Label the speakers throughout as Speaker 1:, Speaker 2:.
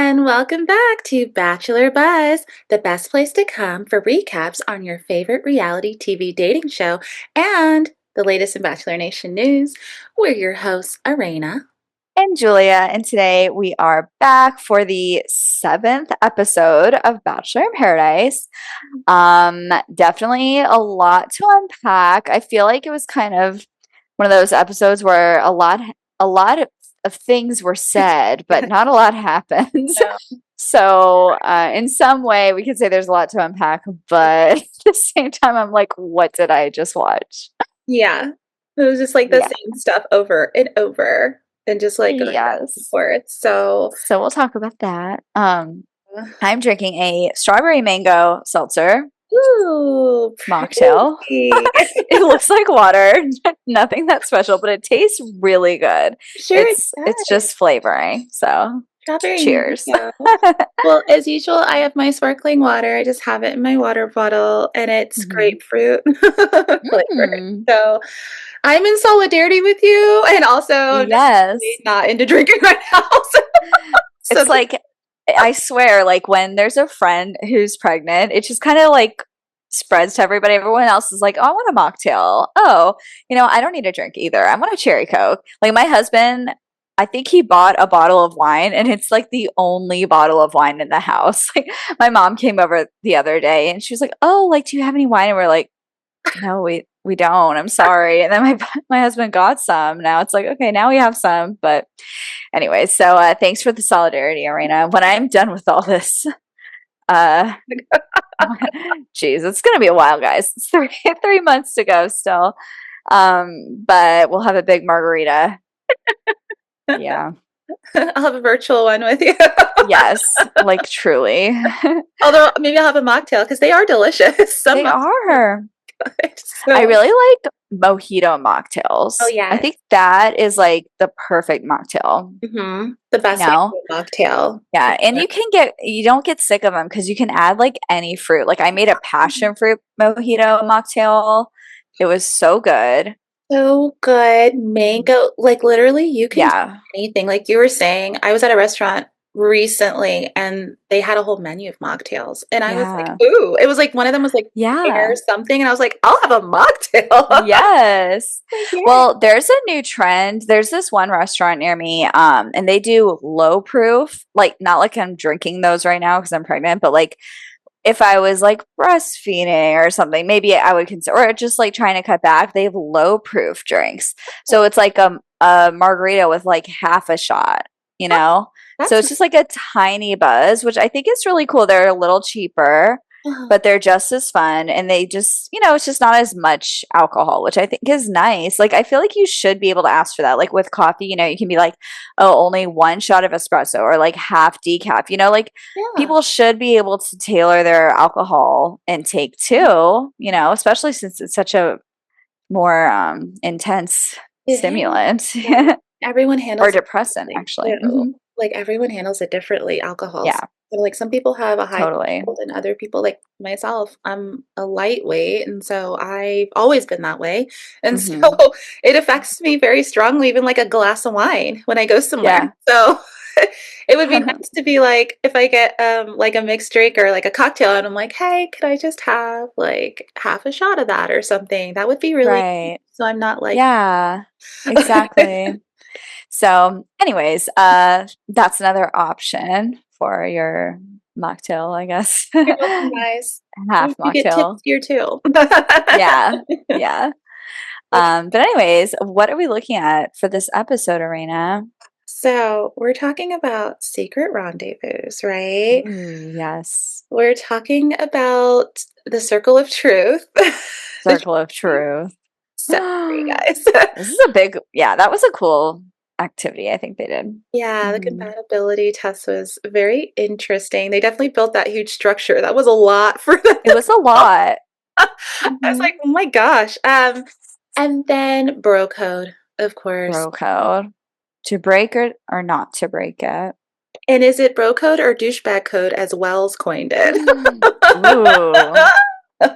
Speaker 1: And welcome back to Bachelor Buzz, the best place to come for recaps on your favorite reality TV dating show and the latest in Bachelor Nation news. We're your hosts, Arena.
Speaker 2: And Julia, and today we are back for the 7th episode of Bachelor in Paradise. Definitely a lot to unpack. I feel like it was kind of one of those episodes where a lot of things were said, but not a lot happened.
Speaker 1: No.
Speaker 2: So, in some way, we could say there's a lot to unpack, but at the same time, I'm like, what did I just watch?
Speaker 1: Yeah, it was just like the
Speaker 2: Yeah.
Speaker 1: same stuff over and over and just like going back and
Speaker 2: Yes.
Speaker 1: forth. So,
Speaker 2: So we'll talk about that. I'm drinking a strawberry mango seltzer
Speaker 1: ooh,
Speaker 2: mocktail.
Speaker 1: pretty.
Speaker 2: It looks like water, nothing that special, but it tastes really good.
Speaker 1: Sure, it
Speaker 2: It's
Speaker 1: does.
Speaker 2: just flavoring. So,
Speaker 1: Strawberry
Speaker 2: cheers.
Speaker 1: mango. Well, as usual, I have my sparkling water. I just have it in my water bottle, and it's
Speaker 2: Mhm.
Speaker 1: grapefruit flavored.
Speaker 2: Mm.
Speaker 1: So I'm in solidarity with you, and also I'm just really
Speaker 2: Yes.
Speaker 1: not into drinking right now. So
Speaker 2: It's like I swear, like when there's a friend who's pregnant, it just kind of like spreads to everybody. Everyone else is like, "Oh, I want a mocktail. Oh, I don't need a drink either. I want a cherry Coke." Like my husband, I think he bought a bottle of wine, and it's like the only bottle of wine in the house. Like my mom came over the other day, and she was like, "Oh, like, do you have any wine?" And we're like, "No, we don't. I'm sorry." And then my husband got some. Now it's like, okay, now we have some. But anyway, so thanks for the solidarity, Arena. When I'm done with all this, uh, geez, it's gonna be a while, guys. It's three months to go still. But we'll have a big margarita. Yeah.
Speaker 1: I'll have a virtual one with you.
Speaker 2: Yes, like truly.
Speaker 1: Although maybe I'll have a mocktail because they are delicious. Some
Speaker 2: They
Speaker 1: mocktails
Speaker 2: are.
Speaker 1: are good.
Speaker 2: I
Speaker 1: So,
Speaker 2: really like mojito
Speaker 1: oh
Speaker 2: mocktails. I
Speaker 1: yes.
Speaker 2: think that is like the perfect mocktail,
Speaker 1: The
Speaker 2: you
Speaker 1: best way
Speaker 2: know?
Speaker 1: to do a mocktail. For
Speaker 2: Yeah, and
Speaker 1: sure.
Speaker 2: you don't get sick of them because you can add like any fruit. Like I made a passion fruit mojito mocktail. It was so good.
Speaker 1: So good. Mango, like literally you can do
Speaker 2: Yeah.
Speaker 1: anything. Like you were saying, I was at a restaurant recently and they had a whole menu of mocktails. And I was like,
Speaker 2: Yeah.
Speaker 1: ooh, it was like one of them was like pear
Speaker 2: Yeah.
Speaker 1: something. And I was like, I'll have a mocktail.
Speaker 2: Yes.
Speaker 1: Like, yeah.
Speaker 2: Well, there's a new trend. There's this one restaurant near me, and they do low proof, like not like I'm drinking those right now because I'm pregnant, but like if I was like breastfeeding or something, maybe I would consider, or just like trying to cut back, they have low proof drinks. So it's like a margarita with like half a shot, you
Speaker 1: Oh,
Speaker 2: know? So
Speaker 1: that's
Speaker 2: it's just like a tiny buzz, which I think is really cool. They're a little cheaper, but they're just as fun. And they just, it's just not as much alcohol, which I think is nice. Like, I feel like you should be able to ask for that. Like with coffee, you can be like, oh, only one shot of espresso or like half decaf, like
Speaker 1: yeah.
Speaker 2: people should be able to tailor their alcohol intake too, especially since it's such a more intense
Speaker 1: It is.
Speaker 2: stimulant
Speaker 1: Yeah. Everyone
Speaker 2: or
Speaker 1: handles it
Speaker 2: depressant,
Speaker 1: differently
Speaker 2: actually.
Speaker 1: too. Like everyone handles it differently, alcohols.
Speaker 2: Yeah,
Speaker 1: So like some people have a high
Speaker 2: totally.
Speaker 1: threshold and other people like myself, I'm a lightweight and so I've always been that way. And so
Speaker 2: Hmm.
Speaker 1: it affects me very strongly, even like a glass of wine when I go somewhere.
Speaker 2: Yeah.
Speaker 1: So it would be nice to be like if I get like a mixed drink or like a cocktail and I'm like, hey, could I just have like half a shot of that or something? That would be really nice.
Speaker 2: Right.
Speaker 1: So I'm not like
Speaker 2: Yeah, exactly. So, anyways, that's another option for your mocktail, I guess.
Speaker 1: you're welcome, guys.
Speaker 2: Half
Speaker 1: You get
Speaker 2: mocktail.
Speaker 1: tipsier too.
Speaker 2: Yeah. Yeah.
Speaker 1: Like,
Speaker 2: But anyways, what are we looking at for this episode, Arena?
Speaker 1: so we're talking about secret rendezvous, right?
Speaker 2: Ooh, yes.
Speaker 1: We're talking about the circle of truth.
Speaker 2: Circle of Truth.
Speaker 1: Sorry, guys.
Speaker 2: This is a big, yeah, that was a cool activity I think they did.
Speaker 1: Yeah, the
Speaker 2: Mhm.
Speaker 1: compatibility test was very interesting. They definitely built that huge structure. That was a lot for them
Speaker 2: It
Speaker 1: to
Speaker 2: was a
Speaker 1: build.
Speaker 2: lot.
Speaker 1: I was
Speaker 2: Mhm.
Speaker 1: like, oh my gosh. And then bro code, of course.
Speaker 2: Bro code. To break it or not to break it.
Speaker 1: And is it bro code or douchebag code as Wells coined it?
Speaker 2: Ooh,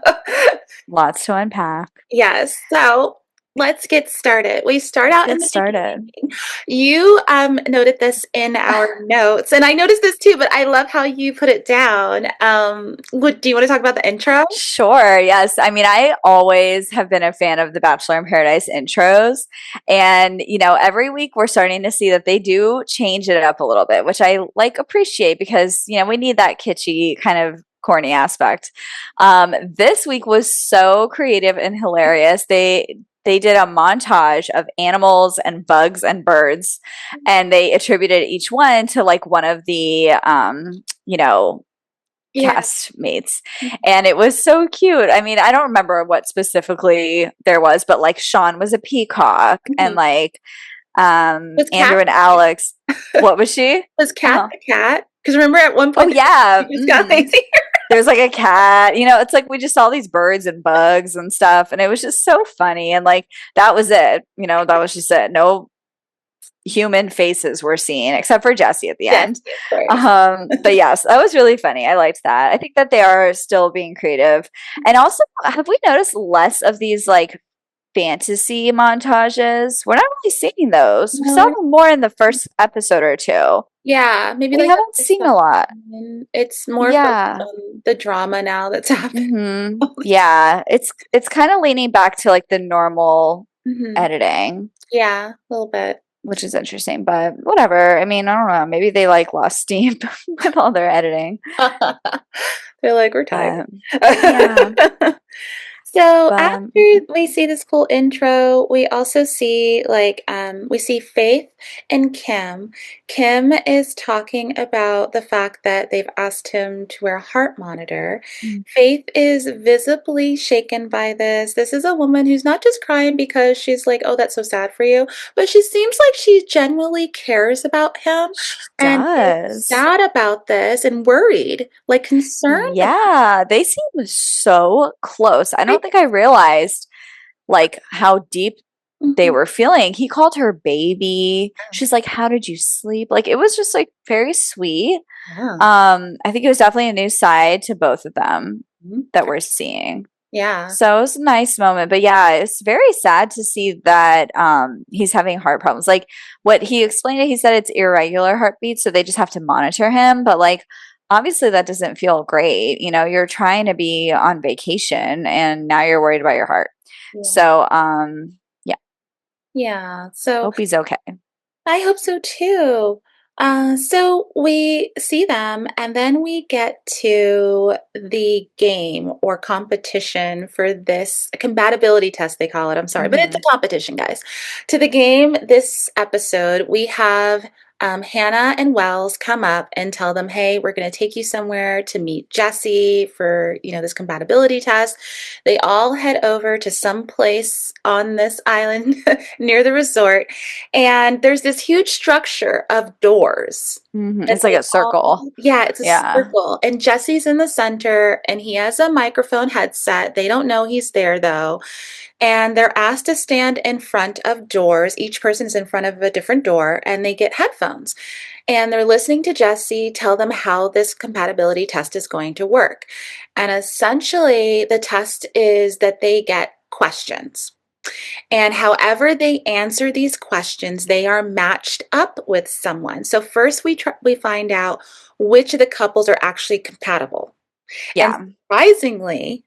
Speaker 2: lots to unpack.
Speaker 1: Yes. So let's get started. We start
Speaker 2: Let's
Speaker 1: out in
Speaker 2: get
Speaker 1: the
Speaker 2: started.
Speaker 1: beginning. You noted this in our notes, and I noticed this too, but I love how you put it down. Do you want to talk about the intro?
Speaker 2: Sure. Yes. I mean, I always have been a fan of the Bachelor in Paradise intros. And, every week we're starting to see that they do change it up a little bit, which I like appreciate because, we need that kitschy kind of corny aspect. This week was so creative and hilarious. They did a montage of animals and bugs and birds, and they attributed each one to like one of the
Speaker 1: Yeah.
Speaker 2: castmates, and it was so cute. I mean, I don't remember what specifically there was, but like Sean was a peacock, and
Speaker 1: Mhm.
Speaker 2: like
Speaker 1: Was Cat
Speaker 2: Andrew and Alex, what was she?
Speaker 1: was Cat
Speaker 2: Uh-huh.
Speaker 1: the cat? Because remember at one
Speaker 2: Oh
Speaker 1: point
Speaker 2: yeah.
Speaker 1: she just got lazy.
Speaker 2: There's like a cat, it's like we just saw these birds and bugs and stuff, and it was just so funny, and like that was it, that was just it. No human faces were seen except for Jesse at the
Speaker 1: Yes,
Speaker 2: end.
Speaker 1: of course.
Speaker 2: But yes, that was really funny. I liked that. I think that they are still being creative. And also, have we noticed less of these like fantasy montages? We're not really seeing those. We
Speaker 1: No,
Speaker 2: saw them more in the first episode or two.
Speaker 1: yeah, maybe
Speaker 2: We
Speaker 1: like the
Speaker 2: haven't
Speaker 1: first
Speaker 2: seen a lot.
Speaker 1: one. It's more focused
Speaker 2: Yeah.
Speaker 1: on the drama now that's happening.
Speaker 2: Yeah. It's kind of leaning back to like the normal
Speaker 1: Hmm.
Speaker 2: editing,
Speaker 1: Yeah, a little bit.
Speaker 2: which is interesting, but whatever. I mean, I don't know. Maybe they like lost steam with all their editing.
Speaker 1: They're like, we're tired.
Speaker 2: But yeah,
Speaker 1: So
Speaker 2: but
Speaker 1: after we see this cool intro, we also see we see Faith and Kim. Kim is talking about the fact that they've asked him to wear a heart monitor.
Speaker 2: mm,
Speaker 1: Faith is visibly shaken by this. This is a woman who's not just crying because she's like, "Oh, that's so sad for you," but she seems like she genuinely cares about him
Speaker 2: she
Speaker 1: and is
Speaker 2: does.
Speaker 1: sad about this and worried, like concerned about
Speaker 2: Yeah, they seem so close. I don't
Speaker 1: it.
Speaker 2: think I realized like how deep they
Speaker 1: Mhm.
Speaker 2: were feeling. He called her baby. She's like, "How did you sleep?" Like it was just like very sweet.
Speaker 1: Yeah.
Speaker 2: I think it was definitely a new side to both of them
Speaker 1: Mhm.
Speaker 2: that we're seeing.
Speaker 1: Yeah.
Speaker 2: So it was a nice moment. But yeah, it's very sad to see that he's having heart problems. Like what he explained it, he said it's irregular heartbeats, so they just have to monitor him. But like obviously that doesn't feel great. You're trying to be on vacation and now you're worried about your heart.
Speaker 1: Yeah.
Speaker 2: So yeah,
Speaker 1: Yeah. So
Speaker 2: hope he's okay.
Speaker 1: I hope so too. So we see them, and then we get to the game or competition for this compatibility test, they call it. I'm sorry, but it's a
Speaker 2: Hmm.
Speaker 1: competition, guys. To the game this episode, we have Hannah and Wells come up and tell them, "Hey, we're going to take you somewhere to meet Jesse for this compatibility test." They all head over to some place on this island near the resort, and there's this huge structure of doors. And
Speaker 2: It's like
Speaker 1: they
Speaker 2: a circle.
Speaker 1: all yeah, it's a
Speaker 2: Yeah.
Speaker 1: circle, and Jesse's in the center, and he has a microphone headset. They don't know he's there, though, and they're asked to stand in front of doors. Each person is in front of a different door, and they get headphones, and they're listening to Jesse tell them how this compatibility test is going to work. And essentially, the test is that they get questions. And however they answer these questions, they are matched up with someone. So first we find out which of the couples are actually compatible. And
Speaker 2: Yeah.
Speaker 1: surprisingly,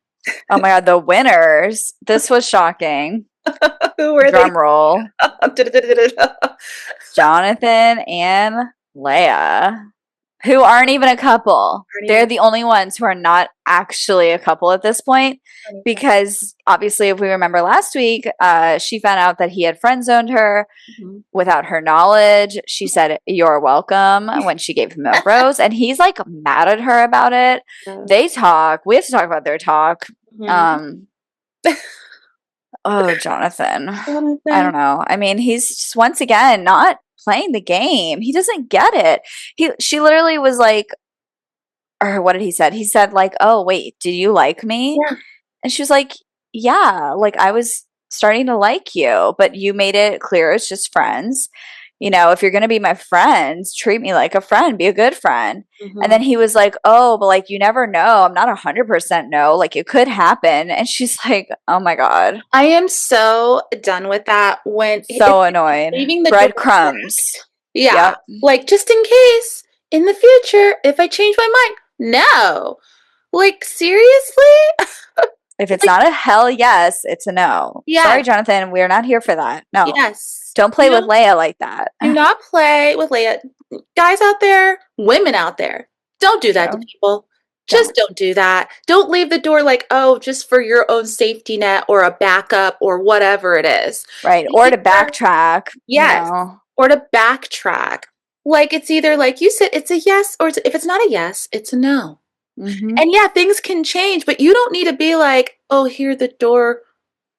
Speaker 2: Oh my God, the winners. This was shocking.
Speaker 1: who were they?
Speaker 2: Drum roll. Jonathan and Leia, who aren't even a couple.
Speaker 1: Aren't even
Speaker 2: They're the only ones who are not actually a couple at this point.
Speaker 1: anything.
Speaker 2: Because obviously, if we remember last week, she found out that he had friend zoned her
Speaker 1: Mhm.
Speaker 2: without her knowledge. She said, "You're welcome," when she gave him a rose. And he's like mad at her about it. They talk. We have to talk about their talk.
Speaker 1: Mhm.
Speaker 2: Um, Oh, Jonathan. I
Speaker 1: Jonathan.
Speaker 2: don't know. I mean, he's just once again not playing the game. He doesn't get it. She literally was like, or what did he said? He said like, "Oh, wait, do you like me?"
Speaker 1: Yeah.
Speaker 2: And she was like, "Yeah, like I was starting to like you, but you made it clear it's just friends." if you're going to be my friend, treat me like a friend, be a good friend. And
Speaker 1: Hmm.
Speaker 2: then he was like, oh, but like, you never know. I'm not 100% no. Like, it could happen. And she's like, oh my God,
Speaker 1: I am so done with that when it's
Speaker 2: so annoyed.
Speaker 1: leaving the door
Speaker 2: Breadcrumbs.
Speaker 1: cracked. Yeah.
Speaker 2: Yep.
Speaker 1: Like, just in case in the future, if I change my mind. No. Like, seriously?
Speaker 2: If it's
Speaker 1: Like,
Speaker 2: not a hell yes, it's a no. Sorry,
Speaker 1: yes,
Speaker 2: Jonathan, we're not here for that. No.
Speaker 1: yes.
Speaker 2: Don't play with
Speaker 1: No,
Speaker 2: Leia like that.
Speaker 1: do not play with Leia. Guys out there, women out there, don't do that to
Speaker 2: True.
Speaker 1: people. Just
Speaker 2: Don't.
Speaker 1: don't do that. Don't leave the door like, oh, just for your own safety net or a backup or wwhatever it is.
Speaker 2: Right.
Speaker 1: It's
Speaker 2: Or to
Speaker 1: either,
Speaker 2: backtrack,
Speaker 1: yes, or to backtrack. Like it's either like you said, it's a yes, or if it's not a yes, it's a no.
Speaker 2: hmm
Speaker 1: And yeah, things can change, but you don't need to be like, oh, here the door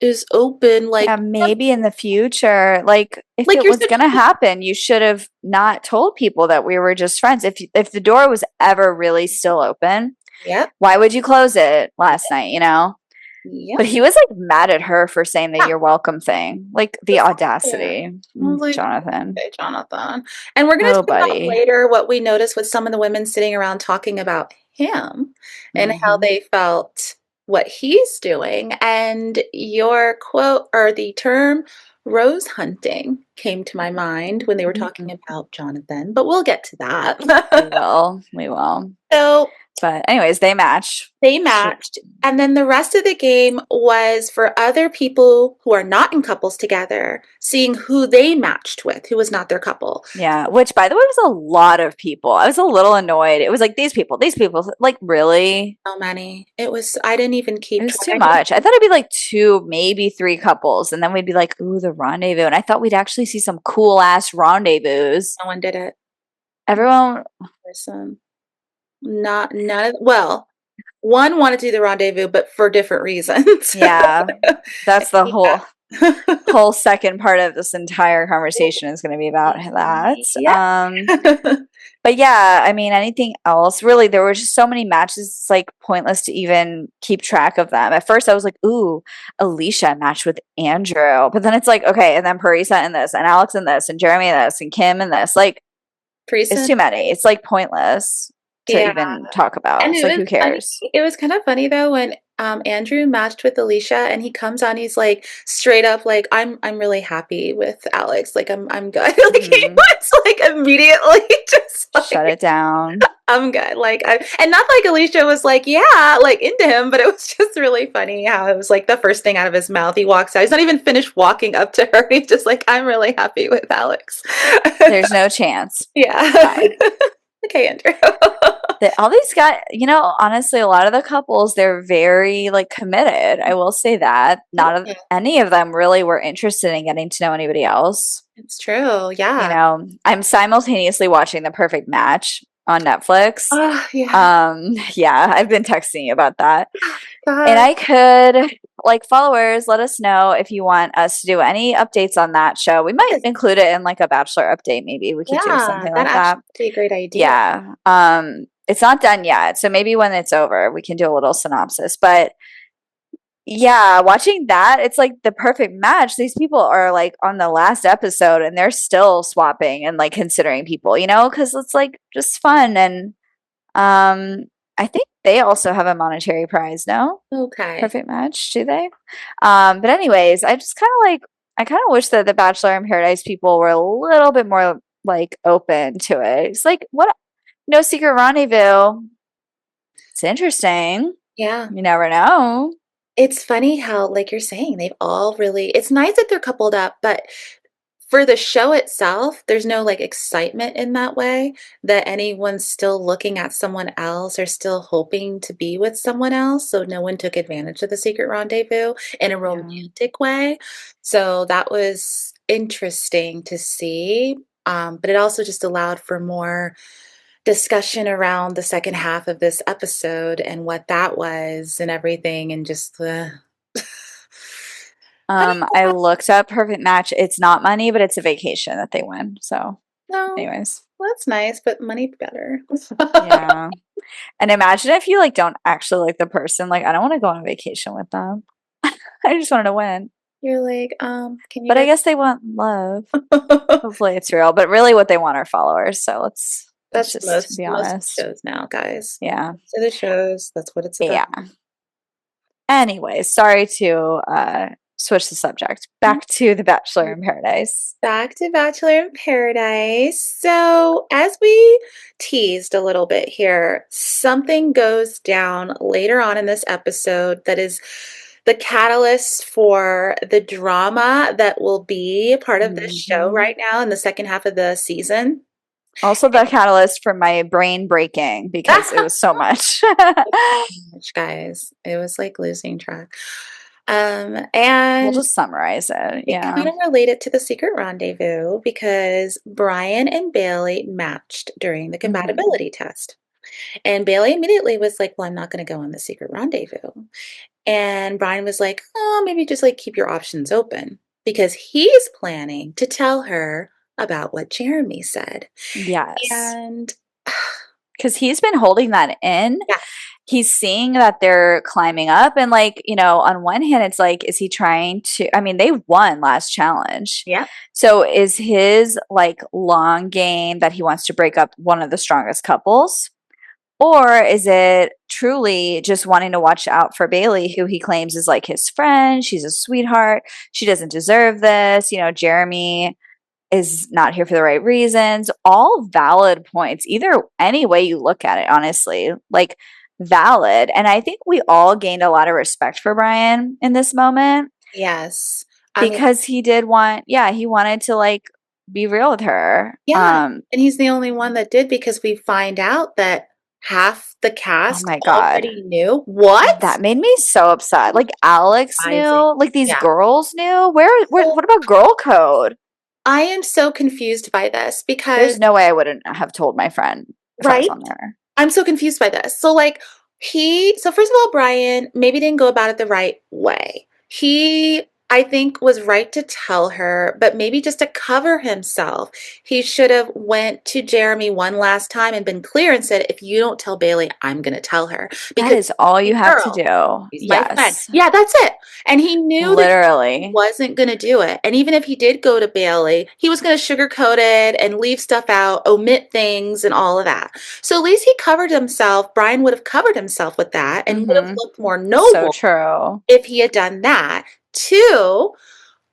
Speaker 1: is open.
Speaker 2: Yeah, maybe in the future, like if
Speaker 1: Like
Speaker 2: it
Speaker 1: you're
Speaker 2: was
Speaker 1: such.
Speaker 2: gonna happen, you should have not told people that we were just friends. If the door was ever really still open,
Speaker 1: Yep.
Speaker 2: why would you close it last night? But
Speaker 1: Yep.
Speaker 2: he was like mad at her for saying the
Speaker 1: Yeah.
Speaker 2: you're welcome thing. Like the
Speaker 1: Just there.
Speaker 2: audacity.
Speaker 1: I was like,
Speaker 2: Jonathan.
Speaker 1: okay, Jonathan. And we're going to
Speaker 2: Oh,
Speaker 1: talk about
Speaker 2: buddy.
Speaker 1: later what we noticed with some of the women sitting around talking about him and how
Speaker 2: hmm
Speaker 1: they felt what he's doing. And your quote or the term rose hunting came to my mind when they were talking about Jonathan, but we'll get to
Speaker 2: We
Speaker 1: that.
Speaker 2: will. We will.
Speaker 1: So
Speaker 2: But anyways, they match.
Speaker 1: they
Speaker 2: Should,
Speaker 1: matched. And then the rest of the game was for other people who are not in couples together, seeing who they matched with, who was not their couple.
Speaker 2: yeah, which by the way was a lot of people. I was a little annoyed. It was like these people, like really?
Speaker 1: So many. It was, I didn't even
Speaker 2: It
Speaker 1: keep
Speaker 2: was
Speaker 1: track.
Speaker 2: too
Speaker 1: I think
Speaker 2: much. I thought it'd be like two, maybe three couples, and then we'd be like, ooh, the rendezvous. And I thought we'd actually see some cool ass rendezvous.
Speaker 1: no one did it.
Speaker 2: Everyone,
Speaker 1: Person. Not, none of, well, one wanted to do the rendezvous, but for different reasons.
Speaker 2: yeah, that's the
Speaker 1: Yeah.
Speaker 2: whole second part of this entire conversation is going to be about that.
Speaker 1: Yep.
Speaker 2: But yeah, I mean, anything else? Really, there were just so many matches. It's like pointless to even keep track of them. At first, I was like, "Ooh, Alicia matched with Andrew," but then it's like, okay, and then Parisa in this, and Alex in this, and Jeremy in this, and Kim in this. Like, it's
Speaker 1: Treason.
Speaker 2: too many. It's like pointless to
Speaker 1: Yeah.
Speaker 2: even talk about.
Speaker 1: And
Speaker 2: It's
Speaker 1: it
Speaker 2: like,
Speaker 1: was
Speaker 2: who
Speaker 1: funny.
Speaker 2: cares?
Speaker 1: It was kind of funny though when Andrew matched with Alicia and he comes on, he's like straight up like I'm really happy with Alex. Like I'm good. Like he
Speaker 2: hmm
Speaker 1: was like immediately just
Speaker 2: Shut
Speaker 1: like
Speaker 2: it down.
Speaker 1: I'm good. Like I and not like Alicia was like, yeah, like into him, but it was just really funny how it was like the first thing out of his mouth. He walks out. He's not even finished walking up to her. He's just like, I'm really happy with Alex.
Speaker 2: There's no chance.
Speaker 1: Yeah.
Speaker 2: Bye.
Speaker 1: Okay, Andrew.
Speaker 2: All these guys, honestly, a lot of the couples, they're very like committed. I will say that. Not
Speaker 1: Yeah,
Speaker 2: any of them really were interested in getting to know anybody else.
Speaker 1: it's true. Yeah.
Speaker 2: I'm simultaneously watching The Perfect Match on Netflix.
Speaker 1: Oh, yeah.
Speaker 2: Yeah, I've been texting you about that. And
Speaker 1: God.
Speaker 2: I could, like, followers, let us know if you want us to do any updates on that show. We might
Speaker 1: Yes.
Speaker 2: include it in like a Bachelor update, maybe. We could do
Speaker 1: Yeah,
Speaker 2: something
Speaker 1: that
Speaker 2: like that.
Speaker 1: actually would be a great idea.
Speaker 2: Yeah. It's not done yet. So maybe when it's over, we can do a little synopsis. But yeah, watching that, it's like the perfect match. These people are like on the last episode and they're still swapping and like considering people, because it's like just fun. And I think they also have a monetary prize, no?
Speaker 1: Okay.
Speaker 2: Perfect match, do they? But anyways, I kind of wish that the Bachelor in Paradise people were a little bit more like open to it. It's like what no secret rendezvous. It's interesting.
Speaker 1: Yeah.
Speaker 2: You never know.
Speaker 1: It's funny how, like you're saying, they've all really, it's nice that they're coupled up, but for the show itself, there's no like excitement in that way that anyone's still looking at someone else or still hoping to be with someone else. So no one took advantage of the secret rendezvous in a
Speaker 2: Yeah.
Speaker 1: romantic way. So that was interesting to see. But it also just allowed for more discussion around the second half of this episode and what that was and everything and just the I don't
Speaker 2: I looked up Perfect Match. It's not money, but it's a vacation that they win. So,
Speaker 1: know.
Speaker 2: anyways,
Speaker 1: Well, that's nice, but money better.
Speaker 2: yeah. And imagine if you like don't actually like the person. Like, I don't want to go on vacation with them. I just wanted to win.
Speaker 1: You're like, can you
Speaker 2: But I
Speaker 1: guys
Speaker 2: guess they want love. Hopefully it's real, but really what they want are followers. So let's
Speaker 1: That's
Speaker 2: just be
Speaker 1: most
Speaker 2: honest.
Speaker 1: shows now, guys.
Speaker 2: Yeah.
Speaker 1: To the shows, that's what it's about.
Speaker 2: Yeah. Anyways, sorry to switch the subject. Back to The Bachelor in Paradise.
Speaker 1: Back to Bachelor in Paradise. So, as we teased a little bit here, something goes down later on in this episode that is the catalyst for the drama that will be a part of this show
Speaker 2: Mhm.
Speaker 1: right now in the second half of the season.
Speaker 2: Also the catalyst for my brain breaking because it was so much.
Speaker 1: Much, guys. It was like losing track.
Speaker 2: We'll
Speaker 1: And
Speaker 2: just summarize it.
Speaker 1: it
Speaker 2: Yeah.
Speaker 1: kind of related to the secret rendezvous because Brian and Bailey matched during the
Speaker 2: Hmm.
Speaker 1: compatibility test. And Bailey immediately was like, well, I'm not going to go on the secret rendezvous. And Brian was like, oh, maybe just like keep your options open because he's planning to tell her about what Jeremy said.
Speaker 2: Yes.
Speaker 1: And
Speaker 2: Because he's been holding that in.
Speaker 1: yes,
Speaker 2: He's seeing that they're climbing up. And, like, on one hand, it's like, is he trying to? I mean, they won last challenge.
Speaker 1: yeah,
Speaker 2: So is his, like, long game that he wants to break up one of the strongest couples? Or is it truly just wanting to watch out for Bailey, who he claims is like his friend? She's a sweetheart. She doesn't deserve this. Jeremy is not here for the right reasons. All valid points, either any way you look at it, honestly, like valid. And I think we all gained a lot of respect for Brian in this moment
Speaker 1: yes. I mean,
Speaker 2: because he did want, yeah, he wanted to like be real with her.
Speaker 1: yeah, and he's the only one that did because we find out that half the
Speaker 2: Oh
Speaker 1: cast
Speaker 2: my God.
Speaker 1: already knew. What?
Speaker 2: That made me so upset. Like Alex
Speaker 1: Surprising.
Speaker 2: knew, like these
Speaker 1: Yeah.
Speaker 2: girls knew. Where
Speaker 1: So
Speaker 2: what about girl code?
Speaker 1: I am so confused by this
Speaker 2: There's
Speaker 1: because,
Speaker 2: no way I wouldn't have told my friend if I was
Speaker 1: right?
Speaker 2: on there.
Speaker 1: I'm so confused by this. So, like, so first of all, Brian maybe didn't go about it the right way. He, I think, was right to tell her, but maybe just to cover himself, he should have went to Jeremy one last time and been clear and said, if you don't tell Bailey, I'm going to tell her
Speaker 2: That
Speaker 1: because
Speaker 2: is all you
Speaker 1: she's my
Speaker 2: have to
Speaker 1: girl.
Speaker 2: do.
Speaker 1: She's my friend.
Speaker 2: Yes.
Speaker 1: Yeah, that's it. And he knew that he
Speaker 2: Literally.
Speaker 1: wasn't going to do it. And even if he did go to Bailey, he was going to sugarcoat it and leave stuff out, omit things, and all of that. So at least he covered himself. Brian would have covered himself with that and would have
Speaker 2: Mhm.
Speaker 1: looked more
Speaker 2: So
Speaker 1: noble
Speaker 2: true.
Speaker 1: if he had done that. Two,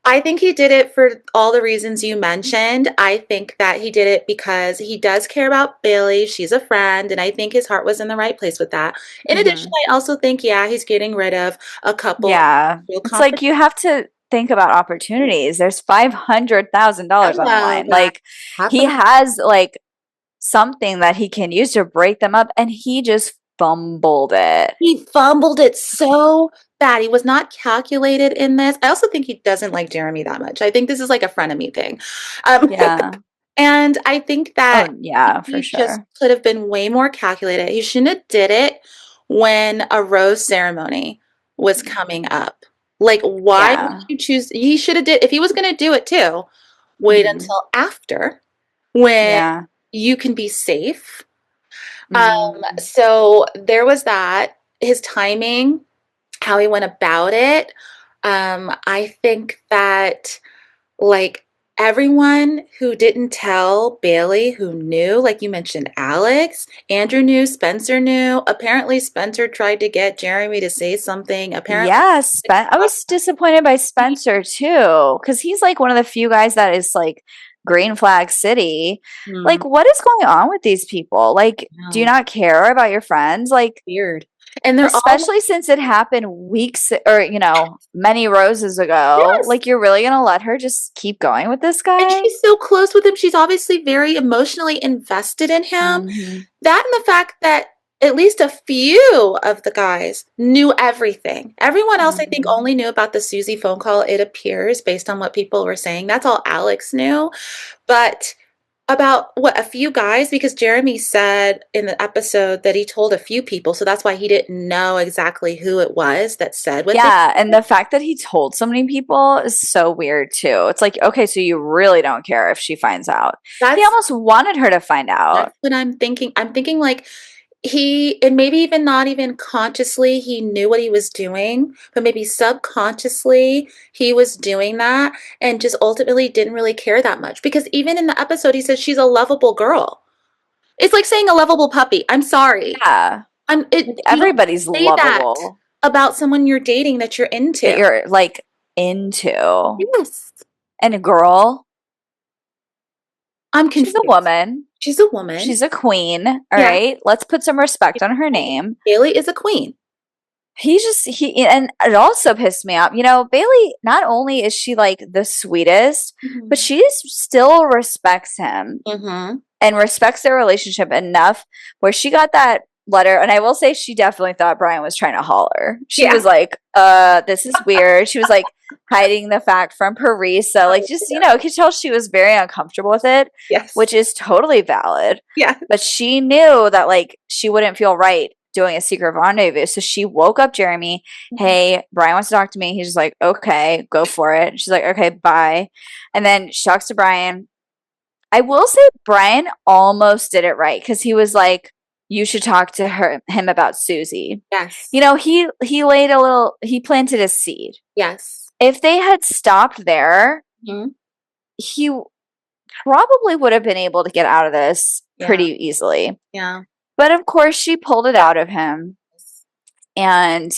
Speaker 1: I think he did it for all the reasons you mentioned. I think that he did it because he does care about Bailey. She's a friend, and I think his heart was in the right place with that. In addition,
Speaker 2: Mhm.
Speaker 1: I also think, yeah, he's getting rid of a couple of
Speaker 2: Yeah.
Speaker 1: real
Speaker 2: It's like
Speaker 1: confidence.
Speaker 2: you have to think about opportunities. There's $500,000 on the
Speaker 1: Hello,
Speaker 2: line.
Speaker 1: guys.
Speaker 2: Like
Speaker 1: Half
Speaker 2: he
Speaker 1: of
Speaker 2: has like something that he can use to break them up and he just fumbled it.
Speaker 1: He fumbled it so bad. He was not calculated in this. I also think he doesn't like Jeremy that much. I think this is like a frenemy thing. Um,
Speaker 2: Yeah.
Speaker 1: and I think
Speaker 2: Oh,
Speaker 1: that
Speaker 2: yeah, for
Speaker 1: he just
Speaker 2: sure.
Speaker 1: could have been way more calculated. He shouldn't have did it when a rose ceremony was coming up. Like, why would
Speaker 2: Yeah.
Speaker 1: you choose? He should have did if he was going to do it too. Wait
Speaker 2: Mhm.
Speaker 1: until after when
Speaker 2: Yeah.
Speaker 1: you can be safe.
Speaker 2: Mhm.
Speaker 1: So there was that. His timing, how he went about it. I think that like everyone who didn't tell Bailey who knew, like you mentioned, Alex, Andrew knew, Spencer knew. Apparently, Spencer tried to get Jeremy to say something. Apparently,
Speaker 2: Yeah, I was disappointed by Spencer too, because he's like one of the few guys that is like green flag city.
Speaker 1: hmm,
Speaker 2: Like, what is going on with these people? Like, do you
Speaker 1: no,
Speaker 2: not care about your friends? Like,
Speaker 1: weird. And they're all
Speaker 2: especially since it happened weeks or, many roses ago.
Speaker 1: yes.
Speaker 2: Like, you're really gonna let her just keep going with this
Speaker 1: And
Speaker 2: guy?
Speaker 1: she's so close with him. She's obviously very emotionally invested in him.
Speaker 2: Hmm.
Speaker 1: That and the fact that at least a few of the guys knew everything. Everyone else, I think,
Speaker 2: Hmm.
Speaker 1: only knew about the Susie phone call, it appears, based on what people were saying. That's all Alex knew. But about what a few guys, because Jeremy said in the episode that he told a few people. So that's why he didn't know exactly who it was that said what they
Speaker 2: Yeah, and
Speaker 1: said.
Speaker 2: the fact that he told so many people is so weird too. It's like, okay, so you really don't care if she finds out. He
Speaker 1: That's
Speaker 2: almost wanted her to find out.
Speaker 1: that's what I'm thinking. I'm thinking like and maybe even not even consciously, he knew what he was doing, but maybe subconsciously he was doing that and just ultimately didn't really care that much. Because even in the episode, he says she's a lovable girl. It's like saying a lovable puppy. I'm sorry.
Speaker 2: Yeah. Like
Speaker 1: You don't
Speaker 2: everybody's
Speaker 1: say that
Speaker 2: lovable
Speaker 1: about someone you're dating that you're
Speaker 2: that
Speaker 1: into.
Speaker 2: you're like into.
Speaker 1: Yes.
Speaker 2: And a girl,
Speaker 1: I'm
Speaker 2: she's a
Speaker 1: confused.
Speaker 2: woman.
Speaker 1: She's a woman.
Speaker 2: She's a queen. All
Speaker 1: Yeah.
Speaker 2: right. Let's put some respect on her name.
Speaker 1: Bailey is a queen.
Speaker 2: And it also pissed me off. Bailey, not only is she like the sweetest, but
Speaker 1: Mhm.
Speaker 2: she still respects him
Speaker 1: Mhm.
Speaker 2: and respects their relationship enough where she got that letter. And I will say she definitely thought Brian was trying to holler. She
Speaker 1: Yeah.
Speaker 2: was like, this is weird. She was like hiding the fact from Parisa. Like,
Speaker 1: Oh,
Speaker 2: just,
Speaker 1: yeah.
Speaker 2: you could tell she was very uncomfortable with it,
Speaker 1: Yes.
Speaker 2: which is totally valid.
Speaker 1: Yeah.
Speaker 2: But she knew that like she wouldn't feel right doing a secret rendezvous. So she woke up Jeremy.
Speaker 1: Mhm.
Speaker 2: Hey, Brian wants to talk to me. He's just like, okay, go for it. She's like, okay, bye. And then she talks to Brian. I will say Brian almost did it right because he was like, you should talk to him about Susie.
Speaker 1: Yes.
Speaker 2: He planted a seed.
Speaker 1: Yes.
Speaker 2: If they had stopped there,
Speaker 1: Mhm.
Speaker 2: he probably would have been able to get out of this
Speaker 1: Yeah.
Speaker 2: pretty easily.
Speaker 1: Yeah.
Speaker 2: But of course, she pulled it out of him and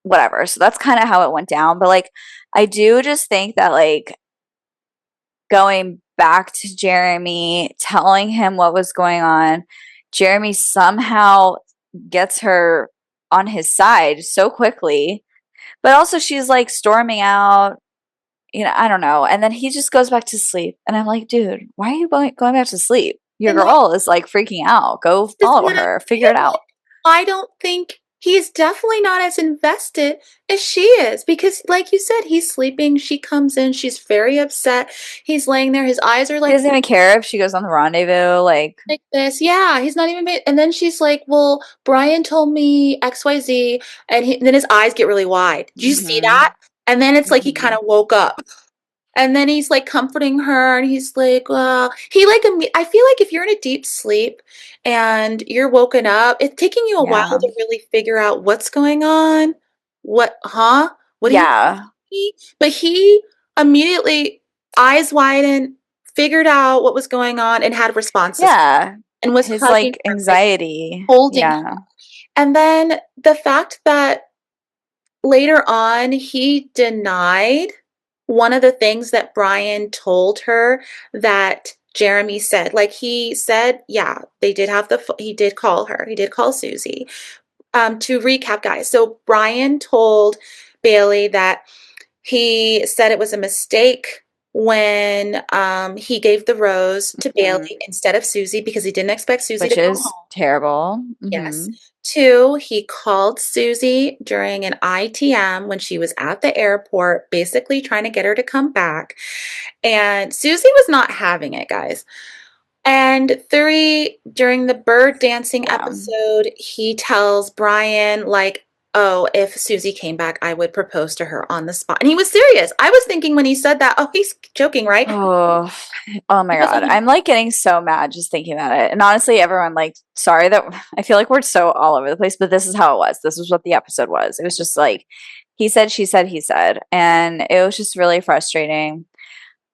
Speaker 2: whatever. So that's kind of how it went down. But like, I do just think that like going back to Jeremy, telling him what was going on, Jeremy somehow gets her on his side so quickly. But also, she's like storming out. I don't know. And then he just goes back to sleep. And I'm like, dude, why are you going back to sleep? Your
Speaker 1: And
Speaker 2: girl is like freaking out. Go
Speaker 1: this is
Speaker 2: follow
Speaker 1: what I'm
Speaker 2: her, figure
Speaker 1: saying.
Speaker 2: it out.
Speaker 1: I don't think he's definitely not as invested as she is because, like you said, he's sleeping. She comes in. She's very upset. He's laying there. His eyes are
Speaker 2: He doesn't even care if she goes on the rendezvous.
Speaker 1: like this. Yeah, he's not even. And then she's like, "Well, Brian told me XYZ," and then his eyes get really wide. Do you see
Speaker 2: hmm
Speaker 1: that? And then it's like he kind
Speaker 2: hmm
Speaker 1: of woke up. And then he's like comforting her, and he's like, well, I feel like if you're in a deep sleep and you're woken up, it's taking you a while
Speaker 2: yeah.
Speaker 1: to really figure out what's going on. Huh? What do you
Speaker 2: Yeah.
Speaker 1: mean? But he immediately, eyes widen, figured out what was going on and had responses
Speaker 2: Yeah.
Speaker 1: and was
Speaker 2: His
Speaker 1: hugging
Speaker 2: like
Speaker 1: her, like
Speaker 2: anxiety.
Speaker 1: holding her.
Speaker 2: Yeah.
Speaker 1: And then the fact that later on, he denied one of the things that Brian told her that Jeremy said. Like he said, yeah, they did have he did call her. He did call Susie. To recap, guys. So Brian told Bailey that he said it was a mistake when he gave the rose to
Speaker 2: Mhm.
Speaker 1: Bailey instead of Susie because he didn't expect Susie to
Speaker 2: Which
Speaker 1: come
Speaker 2: is
Speaker 1: home.
Speaker 2: terrible.
Speaker 1: Yes.
Speaker 2: Hmm
Speaker 1: 2, he called Susie during an ITM when she was at the airport, basically trying to get her to come back. And Susie was not having it, guys. And 3, during the bird dancing
Speaker 2: Yeah.
Speaker 1: episode, he tells Brian, like, oh, if Susie came back, I would propose to her on the spot. And he was serious. I was thinking when he said that, oh, he's joking, right?
Speaker 2: Oh, oh my
Speaker 1: He wasn't.
Speaker 2: God. I'm like getting so mad just thinking about it. And honestly, everyone, like, sorry that I feel like we're so all over the place, but this is how it was. This was what the episode was. It was just like he said, she said, he said. And it was just really frustrating.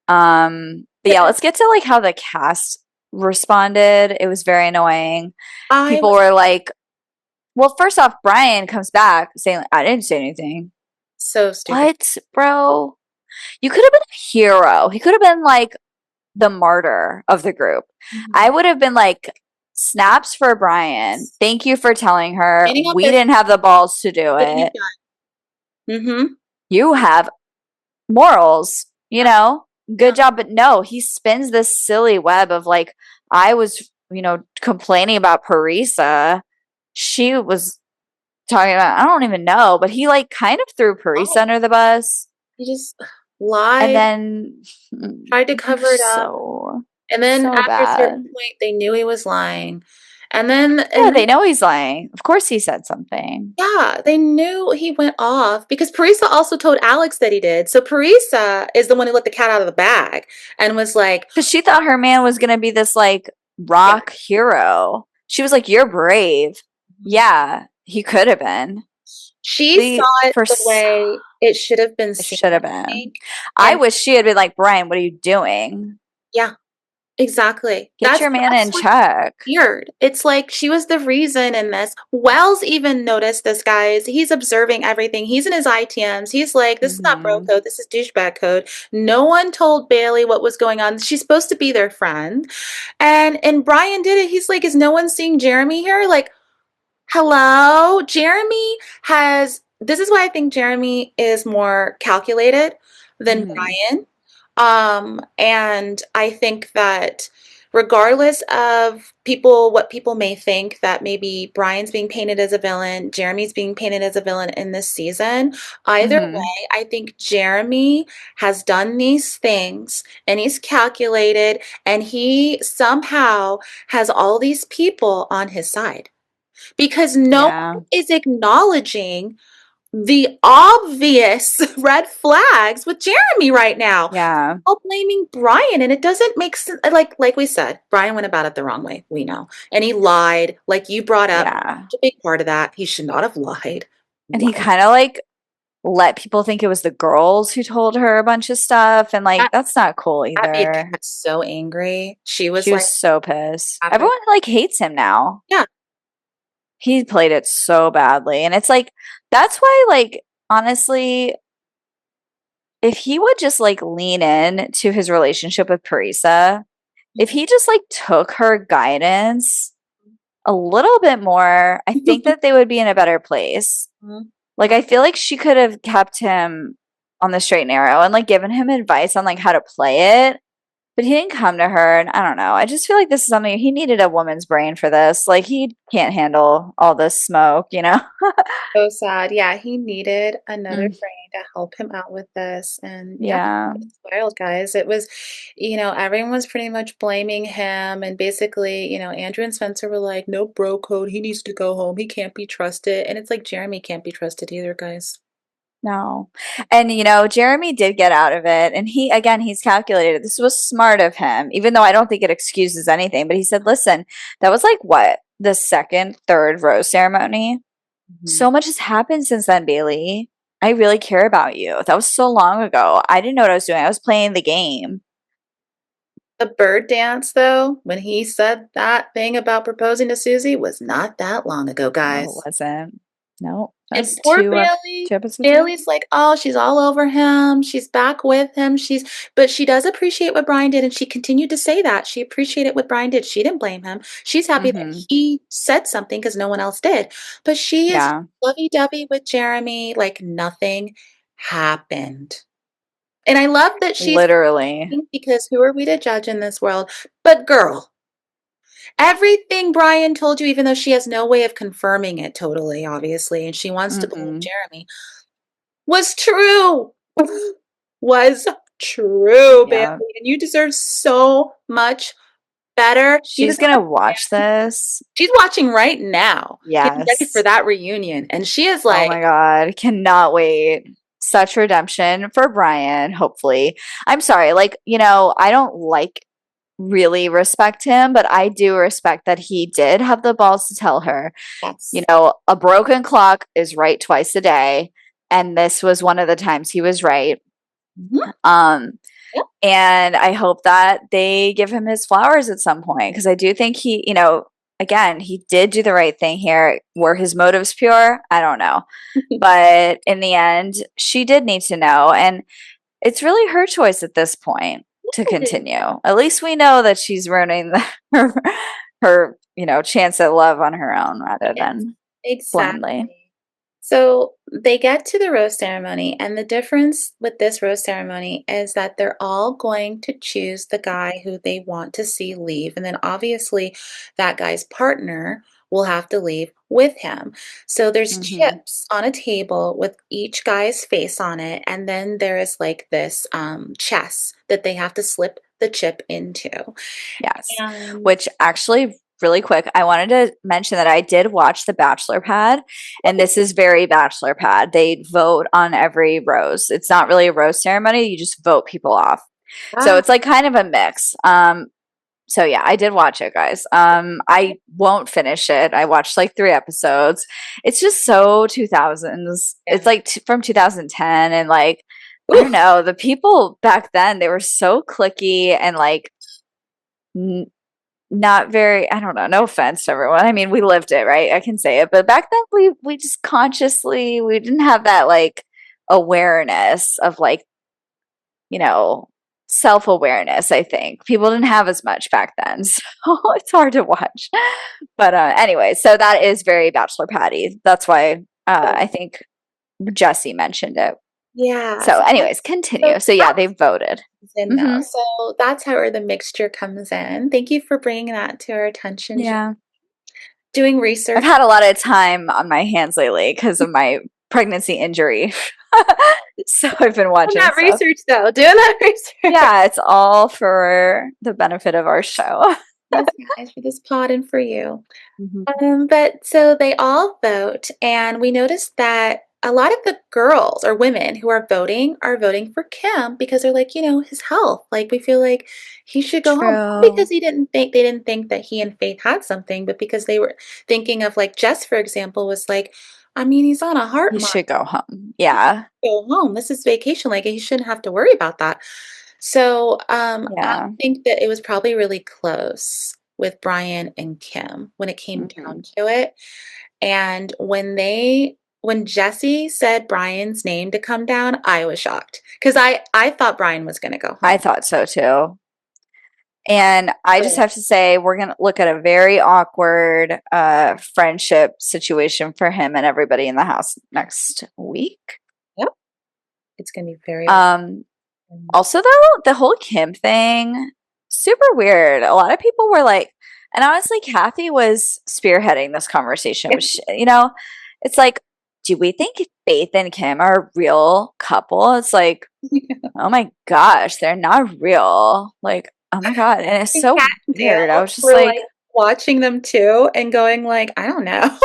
Speaker 2: But yeah, let's get to like how the cast responded. It was very annoying.
Speaker 1: I
Speaker 2: People
Speaker 1: was
Speaker 2: were like, well, first off, Brian comes back saying, like, I didn't say anything.
Speaker 1: so stupid.
Speaker 2: What, bro? You could have been a hero. He could have been like the martyr of the group. I
Speaker 1: Mhm.
Speaker 2: would have been like, snaps for Brian. Thank you for telling her.
Speaker 1: Standing up
Speaker 2: We
Speaker 1: as
Speaker 2: didn't have the balls to do
Speaker 1: what you've
Speaker 2: it.
Speaker 1: done. Mm-hmm.
Speaker 2: You have morals, good job. But no, he spins this silly web of like, I was, complaining about Parisa. She was talking about, I don't even know, but he like kind of threw Parisa
Speaker 1: Oh,
Speaker 2: under the bus.
Speaker 1: he just
Speaker 2: And
Speaker 1: lied,
Speaker 2: then
Speaker 1: tried to
Speaker 2: it was
Speaker 1: cover it up. And then
Speaker 2: so
Speaker 1: after a certain
Speaker 2: bad.
Speaker 1: point, they knew he was lying. And
Speaker 2: Yeah,
Speaker 1: then
Speaker 2: they know he's lying. Of course he said something.
Speaker 1: yeah, they knew he went off because Parisa also told Alex that he did. So Parisa is the one who let the cat out of the bag and was like,
Speaker 2: Because she thought her man was going to be this like
Speaker 1: yeah,
Speaker 2: rock hero. She was like, you're brave. Yeah, he could have been.
Speaker 1: She saw
Speaker 2: The
Speaker 1: it the
Speaker 2: first
Speaker 1: way it should have been
Speaker 2: it
Speaker 1: seen,
Speaker 2: should have
Speaker 1: I
Speaker 2: been.
Speaker 1: think.
Speaker 2: I
Speaker 1: And
Speaker 2: wish she had been like, Brian, what are you doing?
Speaker 1: yeah, exactly.
Speaker 2: Get your man
Speaker 1: That's
Speaker 2: in
Speaker 1: what's
Speaker 2: check.
Speaker 1: weird. It's like she was the reason in this. Wells even noticed this, guys. He's observing everything. He's in his ITMs. He's like, this is not bro
Speaker 2: Hmm.
Speaker 1: code. This is douchebag code. No one told Bailey what was going on. She's supposed to be their friend. And Brian did it. He's like, is no one seeing Jeremy here? Like, hello? Jeremy has this is why I think Jeremy is more calculated than
Speaker 2: Hmm.
Speaker 1: Brian. And I think that regardless of what people may think that maybe Brian's being painted as a villain, Jeremy's being painted as a villain in this season, either
Speaker 2: Hmm.
Speaker 1: way, I think Jeremy has done these things and he's calculated and he somehow has all these people on his side because no
Speaker 2: Yeah.
Speaker 1: one is acknowledging the obvious red flags with Jeremy right now.
Speaker 2: Yeah.
Speaker 1: All blaming Brian, and it doesn't make sense. Like we said, Brian went about it the wrong way. We know, and he lied. Like you brought up,
Speaker 2: Yeah.
Speaker 1: a big part of that. He should not have lied.
Speaker 2: And he
Speaker 1: Wow,
Speaker 2: kind of like let people think it was the girls who told her a bunch of stuff. And like,
Speaker 1: that,
Speaker 2: that's not cool
Speaker 1: that made
Speaker 2: either.
Speaker 1: Kat so angry. She was
Speaker 2: She was
Speaker 1: like,
Speaker 2: so pissed.
Speaker 1: after,
Speaker 2: Everyone like hates him now.
Speaker 1: yeah,
Speaker 2: He played it so badly. And it's like, that's why, like, honestly, if he would just like lean in to his relationship with Parisa, if he just like took her guidance a little bit more, I think that they would be in a better place. Like, I feel like she could have kept him on the straight and narrow and like given him advice on like how to play it. But he didn't come to her, and I don't know. I just feel like this is something he needed a woman's brain for this. Like he can't handle all this smoke, you know?
Speaker 1: so sad. Yeah, he needed another
Speaker 2: Mm,
Speaker 1: brain to help him out with this. And yeah,
Speaker 2: yeah.
Speaker 1: it's wild, guys. It was, everyone was pretty much blaming him. And basically, Andrew and Spencer were like, no bro code. He needs to go home. He can't be trusted. And it's like Jeremy can't be trusted either, guys.
Speaker 2: No. And Jeremy did get out of it, and he's calculated. This was smart of him, even though I don't think it excuses anything. But he said, "Listen, that was like what, the second, third rose ceremony.
Speaker 1: Mhm.
Speaker 2: So much has happened since then, Bailey. I really care about you. That was so long ago. I didn't know what I was doing. I was playing the game."
Speaker 1: The bird dance, though, when he said that thing about proposing to Susie, was not that long ago,
Speaker 2: No, it
Speaker 1: guys.
Speaker 2: wasn't. No, that
Speaker 1: And
Speaker 2: was
Speaker 1: poor
Speaker 2: two
Speaker 1: Bailey,
Speaker 2: 2 episodes ago.
Speaker 1: Bailey's like, oh, she's all over him. She's back with him. But she does appreciate what Brian did. And she continued to say that. She appreciated what Brian did. She didn't blame him. She's happy that
Speaker 2: Mm-hmm.
Speaker 1: he said something because no one else did. But she is
Speaker 2: Yeah,
Speaker 1: lovey-dovey with Jeremy like nothing happened. And I love that she's
Speaker 2: literally.
Speaker 1: because who are we to judge in this world? But girl, everything Brian told you, even though she has no way of confirming it totally, obviously, and she wants to believe
Speaker 2: Mm-hmm.
Speaker 1: Jeremy, was true. Was true, Bailey.
Speaker 2: Yeah.
Speaker 1: And you deserve so much better. You
Speaker 2: She's
Speaker 1: deserve
Speaker 2: gonna
Speaker 1: a
Speaker 2: watch
Speaker 1: man.
Speaker 2: this.
Speaker 1: She's watching right now, getting ready for
Speaker 2: Yes.
Speaker 1: that reunion. And she is
Speaker 2: Oh
Speaker 1: like,
Speaker 2: my God. Cannot wait. Such redemption for Brian, hopefully. I'm sorry. Like, I don't like really respect him, but I do respect that he did have the balls to tell her,
Speaker 1: yes.
Speaker 2: a broken clock is right twice a day. And this was one of the times he was right.
Speaker 1: Mhm.
Speaker 2: Um,
Speaker 1: Yep.
Speaker 2: and I hope that they give him his flowers at some point because I do think again, he did do the right thing here. Were his motives pure? I don't know. But in the end, she did need to know. And it's really her choice at this point to continue. At least we know that she's ruining her chance at love on her own rather
Speaker 1: Yes,
Speaker 2: than blindly.
Speaker 1: exactly. So they get to the rose ceremony, and the difference with this rose ceremony is that they're all going to choose the guy who they want to see leave. And then obviously, that guy's partner will have to leave with him. So there's
Speaker 2: Hmm.
Speaker 1: chips on a table with each guy's face on it. And then there is like this chest that they have to slip the chip into.
Speaker 2: Yes.
Speaker 1: And
Speaker 2: Which actually, really quick, I wanted to mention that I did watch The Bachelor Pad, and this is very Bachelor Pad. They vote on every rose. It's not really a rose ceremony, you just vote people off. So
Speaker 1: ah,
Speaker 2: it's like kind of a mix. So yeah, I did watch it, guys. I won't finish it. I watched like 3 episodes. It's just so 2000s. It's
Speaker 1: Yeah.
Speaker 2: like from 2010, and like I don't
Speaker 1: Oof.
Speaker 2: know, the people back then, they were so clicky and like n not very, I don't know, no offense to everyone. I mean, we lived it, right? I can say it. But back then we just consciously, we didn't have that like awareness of like, you know, self-awareness. I think people didn't have as much back then. So it's hard to watch. But anyway, so that is very Bachelor Patty. That's why I think Jesse mentioned it.
Speaker 1: Yeah.
Speaker 2: So
Speaker 1: So
Speaker 2: anyways,
Speaker 1: so
Speaker 2: continue. So yeah, they
Speaker 1: that's
Speaker 2: voted.
Speaker 1: in though.
Speaker 2: Hmm.
Speaker 1: So that's how where the mixture comes in. Thank you for bringing that to our attention.
Speaker 2: Yeah.
Speaker 1: Doing
Speaker 2: I've
Speaker 1: research.
Speaker 2: had a lot of time on my hands lately because of my pregnancy injury. So I've been
Speaker 1: Doing
Speaker 2: watching
Speaker 1: that
Speaker 2: stuff.
Speaker 1: research though. Doing that research.
Speaker 2: Yeah, it's all for the benefit of our show.
Speaker 1: Yes, guys, for this pod and for you.
Speaker 2: Mhm.
Speaker 1: But so they all vote, and we noticed that a lot of the girls or women who are voting for Kim because they're like, his health. Like we feel like he should go home. Not because
Speaker 2: True.
Speaker 1: they didn't think that he and Faith had something, but because they were thinking of like Jess, for example, was like, I mean, he's on a heart
Speaker 2: You
Speaker 1: monitor.
Speaker 2: should go home. Yeah.
Speaker 1: Go home. This is vacation. Like he shouldn't have to worry about that. So I
Speaker 2: Yeah.
Speaker 1: think that it was probably really close with Brian and Kim when it came down
Speaker 2: Hmm.
Speaker 1: to it. And when Jesse said Brian's name to come down, I was shocked because I thought Brian was going to go
Speaker 2: I
Speaker 1: home.
Speaker 2: thought so too. And I just
Speaker 1: Really?
Speaker 2: have to say, we're going to look at a very awkward friendship situation for him and everybody in the house next week.
Speaker 1: Yep. It's going to be very awkward.
Speaker 2: Um, Also, though, the whole Kim thing, super weird. A lot of people were like, and honestly, Kathy was spearheading this conversation. It's like, do we think Faith and Kim are a real couple? It's like, oh my gosh, they're not real. Like, oh my God. And it's
Speaker 1: And Kat
Speaker 2: so
Speaker 1: and
Speaker 2: weird. I
Speaker 1: Dale
Speaker 2: was just
Speaker 1: were
Speaker 2: like,
Speaker 1: like watching them too and going like, I don't know.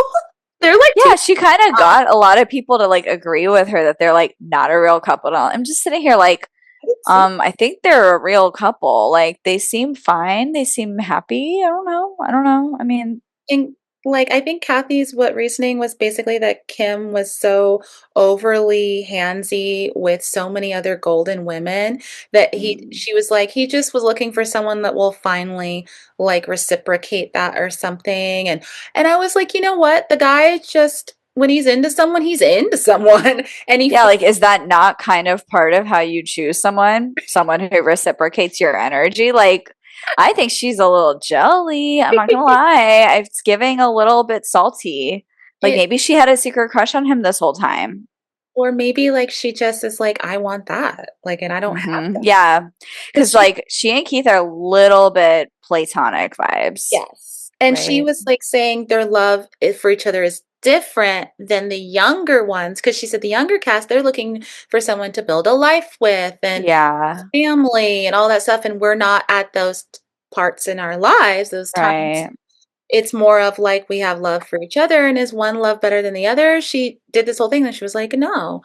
Speaker 1: They're like two.
Speaker 2: yeah, she kind of got a lot of people to like agree with her that they're like not a real couple at all. I'm just sitting here like,
Speaker 1: I didn't see
Speaker 2: I think they're a real couple. Like they seem fine. They seem happy. I don't know. I don't know. I mean,
Speaker 1: And, like, I think Kathy's what reasoning was basically that Kim was so overly handsy with so many other golden women that
Speaker 2: mm,
Speaker 1: she was like, he just was looking for someone that will finally like reciprocate that or something. And I was like, you know what? The guy just when he's into someone and he
Speaker 2: yeah, like is that not kind of part of how you choose someone? Someone who reciprocates your energy? Like I think she's a little jelly. I'm not gonna lie. It's giving a little bit salty. Like
Speaker 1: it
Speaker 2: maybe she had a secret crush on him this whole time.
Speaker 1: or maybe like she just is like, I want that. Like, and I don't have
Speaker 2: Hmm.
Speaker 1: that.
Speaker 2: Yeah.
Speaker 1: Because
Speaker 2: Because like she and Keith are a little bit platonic vibes,
Speaker 1: yes. And she
Speaker 2: right?
Speaker 1: was, like, saying their love I for each other is different than the younger ones, because she said the younger cast, they're looking for someone to build a life with and
Speaker 2: Yeah.
Speaker 1: family and all that stuff, and we're not at those parts in our lives, those times.
Speaker 2: Right.
Speaker 1: It's more of, like, we have love for each other, and is one love better than the other? She did this whole thing, and she was like, "No."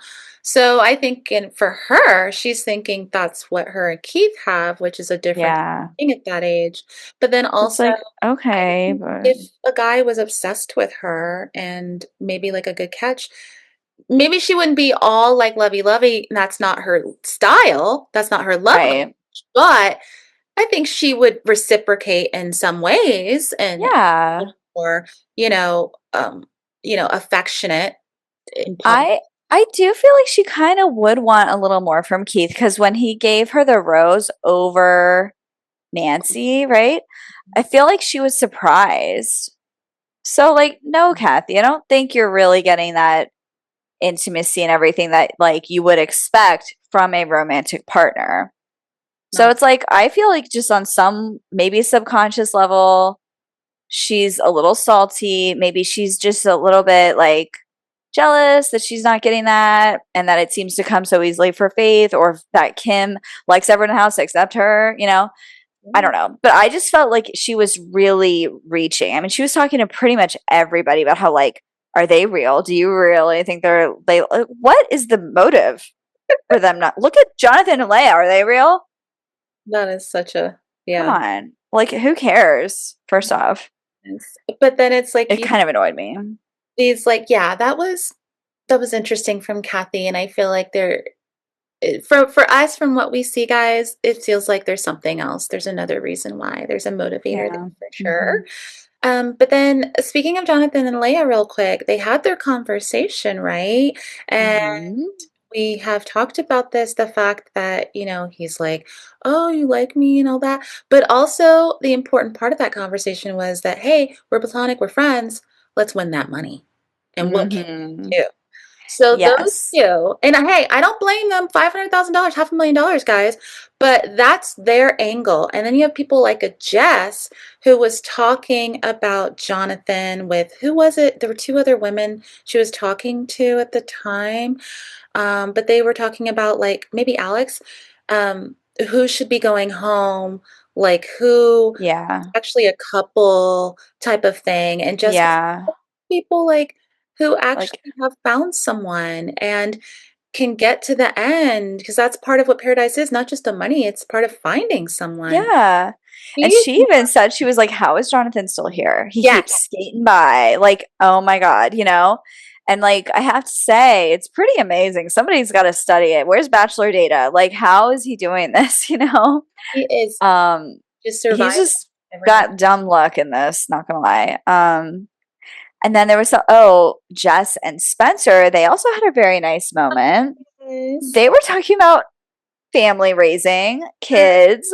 Speaker 1: So, I think for her, she's thinking that's what her and Keith have, which is a different
Speaker 2: Yeah.
Speaker 1: thing at that age. But then
Speaker 2: It's
Speaker 1: also
Speaker 2: like,
Speaker 1: I
Speaker 2: okay,
Speaker 1: think
Speaker 2: but
Speaker 1: if a guy was obsessed with her and maybe like a good catch, maybe she wouldn't be all like lovey-lovey, and that's not her style, that's not her love language,
Speaker 2: right.
Speaker 1: but I think she would reciprocate in some ways and
Speaker 2: Yeah.
Speaker 1: more, you know, um, affectionate in public.
Speaker 2: I do feel like she kind of would want a little more from Keith because when he gave her the rose over Nancy, right? I feel like she was surprised. So like, no, Kathy, I don't think you're really getting that intimacy and everything that like you would expect from a romantic partner. So
Speaker 1: Not
Speaker 2: it's like I feel like just on some maybe subconscious level, she's a little salty. Maybe she's just a little bit like jealous that she's not getting that and that it seems to come so easily for Faith or that Kim likes everyone in the house except her, you know? I don't know. But I just felt like she was really reaching. I mean, she was talking to pretty much everybody about how like, are they real? Do you really think what is the motive for them not look at Jonathan and Leia? Are they real?
Speaker 1: that is such a
Speaker 2: Come
Speaker 1: yeah.
Speaker 2: on. Like, who cares? First off,
Speaker 1: Yes. But then it's like
Speaker 2: it kind of annoyed me.
Speaker 1: these like yeah, that was interesting from Kathy, and I feel like for us from what we see, guys, it feels like there's something else. There's another reason why. There's a motivator there
Speaker 2: Yeah.
Speaker 1: for
Speaker 2: Hmm.
Speaker 1: sure. But then speaking of Jonathan and Leia real quick, they had their conversation, right? And
Speaker 2: Hmm.
Speaker 1: we have talked about this, the fact that, he's like, "Oh, you like me," and all that. But also the important part of that conversation was that, "Hey, we're platonic, we're friends. Let's win that money. And what can
Speaker 2: Hmm.
Speaker 1: we do?" So those
Speaker 2: Yes.
Speaker 1: 2 and hey, I don't blame them, $500,000, $500,000, guys, but that's their angle, and then you have people like a Jess who was talking about Jonathan with who was it? There were 2 other women she was talking to at the time, but they were talking about, like, maybe Alex, who should be going home, like, who
Speaker 2: Yeah.
Speaker 1: actually a couple type of thing, and Jess was
Speaker 2: Yeah.
Speaker 1: people, like, who
Speaker 2: Like,
Speaker 1: actually have found someone and can get to the end because that's part of what paradise is, not just the money, it's part of finding someone.
Speaker 2: yeah. And
Speaker 1: He's
Speaker 2: she even said, she was like, how is Jonathan still here? He
Speaker 1: Yes,
Speaker 2: keeps skating by. Like, oh my God, you know? And like, I have to say, it's pretty amazing. Somebody's got to study it. Where's Bachelor data? Like, how is he doing this? You know?
Speaker 1: he is
Speaker 2: Um,
Speaker 1: just
Speaker 2: he's
Speaker 1: surviving
Speaker 2: just
Speaker 1: everything.
Speaker 2: got dumb luck in this, not gonna lie. And then there was Jess and Spencer, they also had a very nice moment.
Speaker 1: Yes.
Speaker 2: They were talking about family raising, kids.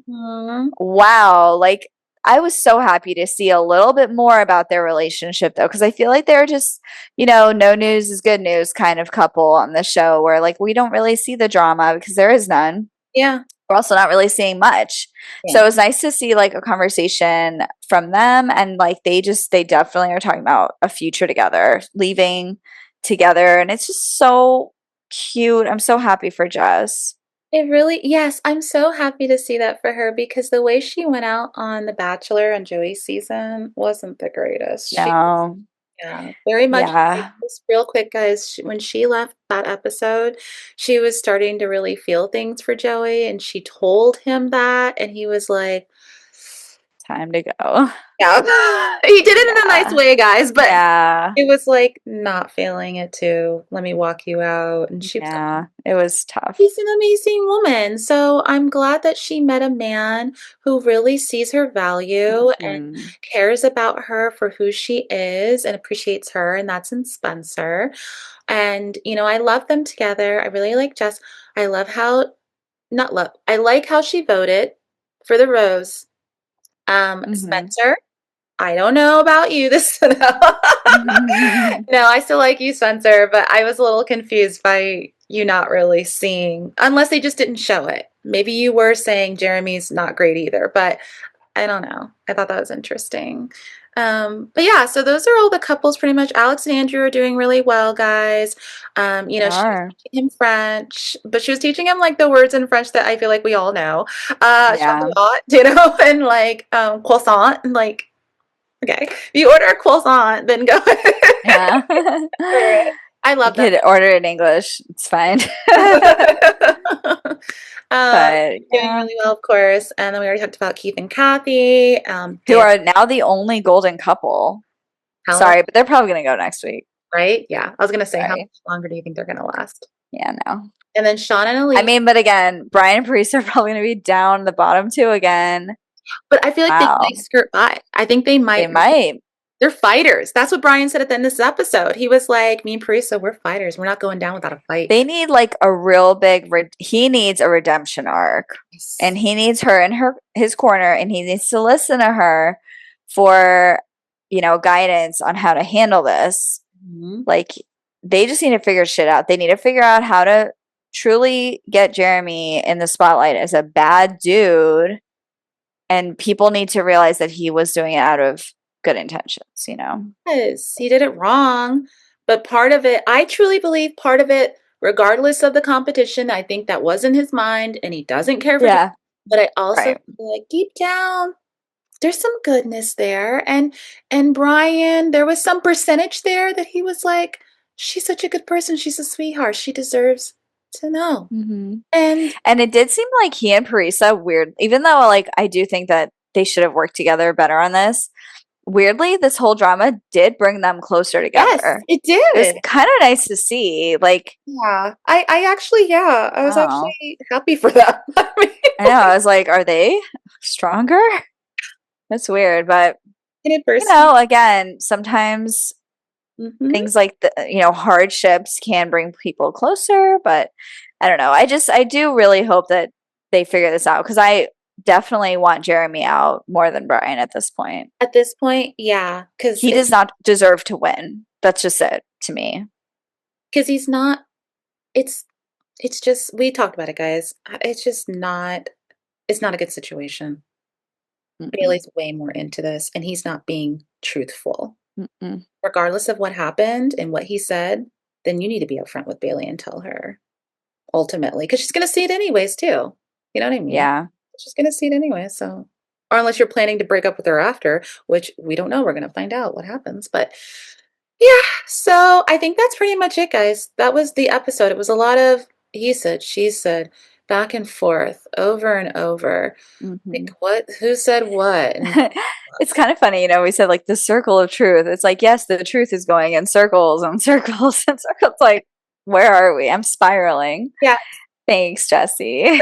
Speaker 1: Mhm.
Speaker 2: Wow, like I was so happy to see a little bit more about their relationship though, because I feel like they're just, no news is good news kind of couple on the show where like we don't really see the drama because there is none.
Speaker 1: Yeah,
Speaker 2: We're also not really seeing much. So
Speaker 1: yeah.
Speaker 2: it was nice to see like a conversation from them and like they definitely are talking about a future together, leaving together, and it's just so cute. I'm so happy for Jess.
Speaker 1: It really yes, I'm so happy to see that for her because the way she went out on The Bachelor and Joey's season wasn't the greatest.
Speaker 2: No.
Speaker 1: Yeah, very much like
Speaker 2: Yeah.
Speaker 1: just real quick, guys, when she left that episode, she was starting to really feel things for Joey, and she told him that, and he was like,
Speaker 2: Time to go.
Speaker 1: yeah. He did it in a nice
Speaker 2: Yeah.
Speaker 1: way, guys, but
Speaker 2: Yeah.
Speaker 1: it was like, "Not feeling it too. Let me walk you out," and she was
Speaker 2: Yeah. It was tough.
Speaker 1: she's an amazing woman, so I'm glad that she met a man who really sees her value and
Speaker 2: Mhm.
Speaker 1: cares about her for who she is and appreciates her, and that's in Spencer. And, I love them together. I really like Jess. I love how not love, I like how she voted for the rose.
Speaker 2: Mhm.
Speaker 1: Spencer, I don't know about you this no. No, I still like you, Spencer, but I was a little confused by you not really seeing unless they just didn't show it. Maybe you were saying Jeremy's not great either, but I don't know. I thought that was interesting. But yeah, so those are all the couples pretty much. Alex and Andrew are doing really well, guys.
Speaker 2: They
Speaker 1: She was
Speaker 2: are.
Speaker 1: teaching him French, but she was teaching him like the words in French that I feel like we all know.
Speaker 2: Yeah.
Speaker 1: Chocolat, and like croissant, and like okay. If you order a croissant, then go
Speaker 2: Yeah.
Speaker 1: order it. I
Speaker 2: You
Speaker 1: love them.
Speaker 2: could order it in English. It's fine. But
Speaker 1: Doing
Speaker 2: yeah.
Speaker 1: really well, of course. And then we already talked about Keith and Kathy.
Speaker 2: Who
Speaker 1: Did
Speaker 2: are now the only golden couple.
Speaker 1: how long?
Speaker 2: Sorry, but they're probably gonna go next week.
Speaker 1: Right? Yeah. I was gonna say, how
Speaker 2: Sorry.
Speaker 1: much longer do you think they're gonna last?
Speaker 2: Yeah, no.
Speaker 1: And then Sean and
Speaker 2: I
Speaker 1: Elise.
Speaker 2: mean, but again, Brian and Paris are probably gonna be down the bottom two again.
Speaker 1: But I feel like they
Speaker 2: Wow.
Speaker 1: might skirt by. I think they
Speaker 2: They
Speaker 1: might.
Speaker 2: might.
Speaker 1: They're fighters. That's what Brian said at the end of this episode. He was like, "Me and Parisa, we're fighters. We're not going down without a fight."
Speaker 2: They need like a real big he needs a redemption arc. And
Speaker 1: Yes.
Speaker 2: he needs her in his corner and he needs to listen to her for, guidance on how to handle this.
Speaker 1: Mhm.
Speaker 2: Like they just need to figure shit out. They need to figure out how to truly get Jeremy in the spotlight as a bad dude, and people need to realize that he was doing it out of good intentions.
Speaker 1: Yes, he did it wrong. But part of it, I truly believe part of it, regardless of the competition, I think that was in his mind and he doesn't care for.
Speaker 2: Yeah,
Speaker 1: But I also
Speaker 2: right.
Speaker 1: feel like deep down, there's some goodness there. And Brian, there was some percentage there that he was like, she's such a good person. She's a sweetheart. She deserves to know.
Speaker 2: Hmm.
Speaker 1: And
Speaker 2: And it did seem like he and Parisa weird, even though like I do think that they should have worked together better on this. Weirdly, this whole drama did bring them closer
Speaker 1: Yes,
Speaker 2: together.
Speaker 1: it
Speaker 2: It was
Speaker 1: did.
Speaker 2: kind of nice to see. Like,
Speaker 1: Yeah. I actually, yeah, I was
Speaker 2: oh,
Speaker 1: actually happy for them. I mean,
Speaker 2: I know. I was like, are they stronger? That's weird, but
Speaker 1: in person.
Speaker 2: again, sometimes
Speaker 1: Hmm.
Speaker 2: things like hardships can bring people closer, but I don't know. I do really hope that they figure this out because I definitely want Jeremy out more than Brian at this point.
Speaker 1: At this point, yeah, because
Speaker 2: He does not deserve to win. That's just it to me.
Speaker 1: he's not. It's it's just we talked about it, guys. It's just not. It's not a good situation.
Speaker 2: Mm-mm,
Speaker 1: Bailey's way more into this, and he's not being truthful.
Speaker 2: mm-mm.
Speaker 1: Regardless of what happened and what he said, then you need to be upfront with Bailey and tell her ultimately, because she's gonna see it anyways too. You know what I mean?
Speaker 2: Yeah.
Speaker 1: She's gonna see it anyway, so or unless you're planning to break up with her after, which we don't know, we're gonna find out what happens, but yeah, so I think that's pretty much it, guys. That was the episode. It was a lot of he said, she said, back and forth, over and over. Like,
Speaker 2: Hmm.
Speaker 1: what? Who said what? And
Speaker 2: It's kind of funny, we said like the circle of truth. It's like, yes, the truth is going in circles and circles and circles. Like, where are we? I'm spiraling.
Speaker 1: yeah.
Speaker 2: Thanks, Jesse.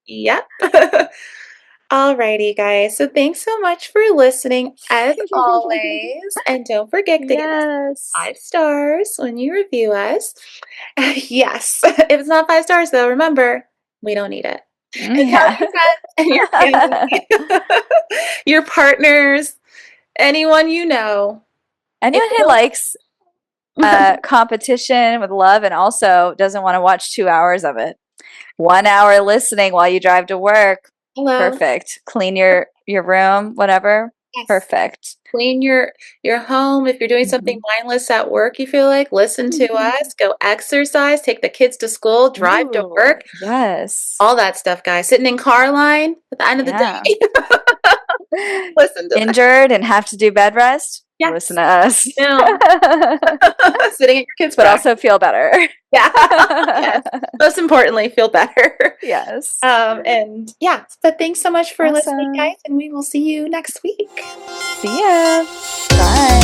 Speaker 1: Yep. Alrighty, guys. So thanks so much for listening, as always. And don't forget to give us
Speaker 2: Yes.
Speaker 1: 5 stars when you review us. Yes. If it's not 5 stars, though, remember, we don't need it. And tell
Speaker 2: Yeah.
Speaker 1: your friends and your family, your partners, anyone you know. If
Speaker 2: Anyone
Speaker 1: they
Speaker 2: who likes
Speaker 1: don't,
Speaker 2: competition with love and also doesn't want to watch 2 hours of it. 1 hour listening while you drive to work.
Speaker 1: hello.
Speaker 2: Perfect. Clean your room, whatever.
Speaker 1: Yes.
Speaker 2: Perfect.
Speaker 1: Clean your home. If you're doing something
Speaker 2: Mhm.
Speaker 1: mindless at work, you feel like, listen to us, go exercise, take the kids to school, drive to
Speaker 2: Ooh,
Speaker 1: work,
Speaker 2: yes.
Speaker 1: all that stuff, guys. Sitting in car line at the end of the
Speaker 2: Yeah.
Speaker 1: day, listen to that.
Speaker 2: Injured and have to do bed rest? Listen
Speaker 1: Yes.
Speaker 2: to us.
Speaker 1: No. Sitting at your kids'
Speaker 2: But
Speaker 1: practice.
Speaker 2: also feel better.
Speaker 1: Yeah. Yes. Most importantly, feel better.
Speaker 2: Yes.
Speaker 1: And yeah, but thanks so much for listening,
Speaker 2: Awesome.
Speaker 1: guys, and we will see you next week.
Speaker 2: See ya. Bye.